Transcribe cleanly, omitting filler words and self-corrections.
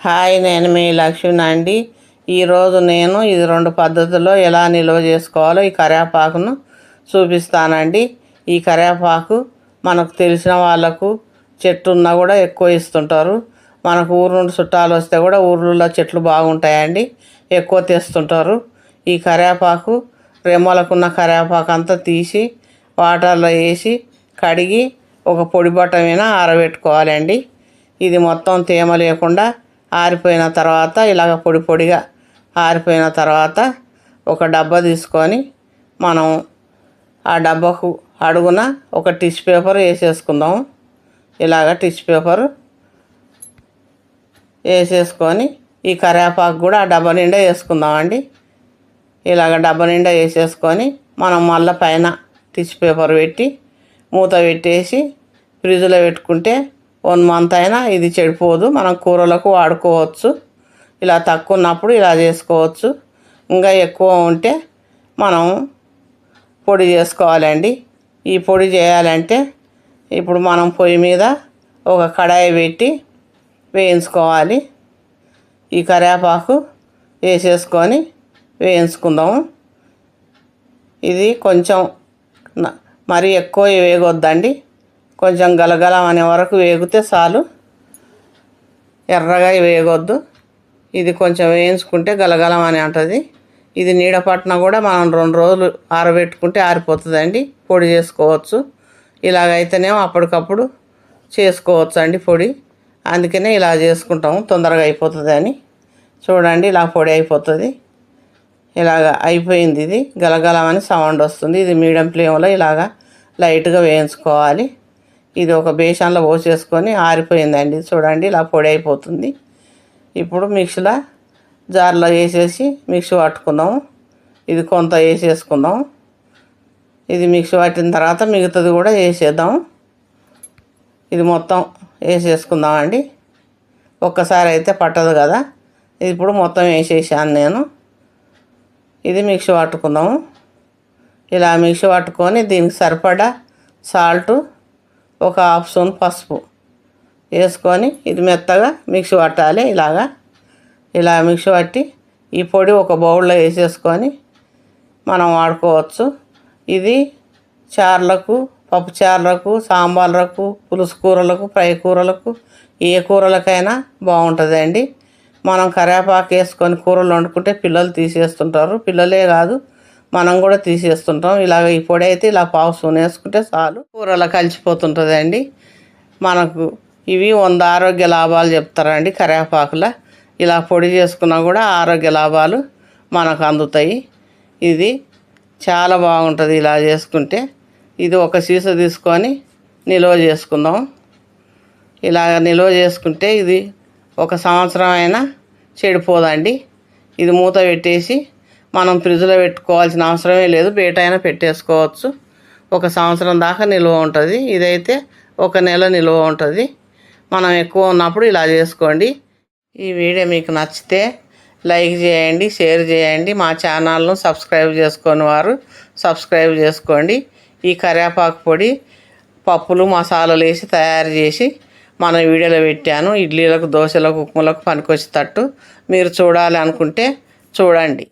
Hi, నేను మీ లక్ష్మిని అండి. ఈరోజు నేను ఇది 2 పద్ధతుల్లో ఎలా నిల్వ చేసుకోవాలో ఈ కరివేపాకును చూపిస్తానండి. ఈ కరివేపాకు మనకు తెలిసిన వాళ్ళకు చెట్టు ఉన్నా కూడా ఎక్కువ ఇస్తుంటారు. మనకు ఊరు నుండి చుట్టాలు వస్తే కూడా ఊర్లలో చెట్లు బాగుంటాయండి, ఎక్కువ తెస్తుంటారు. ఈ కరివేపాకు రెమ్మలకున్న కరివేపాకు అంతా తీసి వాటర్లో వేసి కడిగి ఒక పొడి బట్ట మీద ఆరబెట్టుకోవాలండి. ఇది మొత్తం తేమ లేకుండా ఆరిపోయిన తర్వాత ఇలాగ పొడి పొడిగా ఆరిపోయిన తర్వాత ఒక డబ్బా తీసుకొని మనం ఆ డబ్బాకు అడుగున ఒక టిష్యూ పేపర్ వేసేసుకుందాం. ఇలాగ టిష్యూ పేపర్ వేసేసుకొని ఈ కరివేపాకు కూడా ఆ డబ్బా నిండా వేసుకుందామండి. ఇలాగ డబ్బా నిండా వేసేసుకొని మనం మళ్ళీ పైన టిష్యూ పేపర్ పెట్టి మూత పెట్టేసి ఫ్రిడ్జ్లో పెట్టుకుంటే 1 మంత్ అయినా ఇది చెడిపోదు. మనం కూరలకు వాడుకోవచ్చు. ఇలా తక్కువ ఉన్నప్పుడు ఇలా చేసుకోవచ్చు. ఇంకా ఎక్కువ ఉంటే మనం పొడి చేసుకోవాలండి. ఈ పొడి చేయాలంటే ఇప్పుడు మనం పొయ్యి మీద ఒక కడాయి పెట్టి వేయించుకోవాలి. ఈ కరివేపాకు వేసేసుకొని వేయించుకుందాము. ఇది కొంచెం మరీ ఎక్కువ వేగొద్దండి, కొంచెం గలగలం అనే వరకు వేగితే చాలు, ఎర్రగా వేగొద్దు. ఇది కొంచెం వేయించుకుంటే గలగలం అని అంటుంది. ఇది నీడ పట్టిన కూడా మనం 2 రోజులు ఆరబెట్టుకుంటే ఆరిపోతుందండి, పొడి చేసుకోవచ్చు. ఇలాగైతేనేమో అప్పటికప్పుడు చేసుకోవచ్చు అండి పొడి. అందుకనే ఇలా చేసుకుంటాము, తొందరగా అయిపోతుంది అని. చూడండి, ఇలా పొడి అయిపోతుంది. ఇలాగ అయిపోయింది. ఇది గలగలం అని సౌండ్ వస్తుంది. ఇది మీడియం ఫ్లేమ్లో ఇలాగా లైట్గా వేయించుకోవాలి. ఇది ఒక బేషన్లో పోసేసుకొని ఆరిపోయిందండి. చూడండి, ఇలా పొడి అయిపోతుంది. ఇప్పుడు మిక్సీలో జార్లో వేసేసి మిక్సీ పట్టుకుందాము. ఇది కొంత వేసేసుకుందాం. ఇది మిక్సీ పట్టిన తర్వాత మిగతాది కూడా వేసేద్దాం. ఇది మొత్తం వేసేసుకుందామండి. ఒక్కసారి అయితే పట్టదు కదా. ఇప్పుడు మొత్తం వేసేసాను నేను. ఇది మిక్సీ పట్టుకుందాము. ఇలా మిక్సీ పట్టుకొని దీనికి సరిపడా సాల్టు, ఒక 1/2 స్పూన్ పసుపు వేసుకొని ఇది మెత్తగా మిక్సీ పట్టాలి. ఇలా మిక్సీ పట్టి ఈ పొడి ఒక బౌల్లో వేసేసుకొని మనం వాడుకోవచ్చు. ఇది చారులకు, పప్పు చారులకు, సాంబార్లకు, పులుసు కూరలకు, ఫ్రై కూరలకు, ఏ కూరలకైనా బాగుంటుందండి. మనం కరివేపాకు వేసుకొని కూరలు వండుకుంటే పిల్లలు తీసేస్తుంటారు. పిల్లలే కాదు, మనం కూడా తీసేస్తుంటాం. ఇలాగ ఈ పొడి అయితే ఇలా 1/2 స్పూన్ వేసుకుంటే చాలు, కూరలో కలిసిపోతుంటుందండి. మనకు ఇవి 100 ఆరోగ్య లాభాలు చెప్తారండి కరివేపాకులో. ఇలా పొడి చేసుకున్నా కూడా ఆరోగ్య లాభాలు మనకు అందుతాయి. ఇది చాలా బాగుంటుంది ఇలా చేసుకుంటే. ఇది ఒక సీసా తీసుకొని నిల్వ చేసుకుందాం. ఇలాగ నిల్వ చేసుకుంటే ఇది 1 సంవత్సరం అయినా చెడిపోదండి. ఇది మూత పెట్టేసి మనం ఫ్రిడ్జ్లో పెట్టుకోవాల్సిన అవసరమే లేదు, బయట అయినా పెట్టేసుకోవచ్చు. 1 సంవత్సరం దాకా నిల్వ ఉంటుంది. ఇదైతే 1 నెల నిల్వ ఉంటుంది. మనం ఎక్కువ ఉన్నప్పుడు ఇలా చేసుకోండి. ఈ వీడియో మీకు నచ్చితే లైక్ చేయండి, షేర్ చేయండి. మా ఛానల్ను సబ్స్క్రైబ్ చేసుకొని వారు సబ్స్క్రైబ్ చేసుకోండి. ఈ కరివేపాకు పొడి పప్పులు, మసాలాలు వేసి తయారు చేసి మన వీడియోలో పెట్టాను. ఇడ్లీలకు, దోశలకు, ఉప్మాలకు పనికొచ్చేటట్టు మీరు చూడాలి అనుకుంటే చూడండి.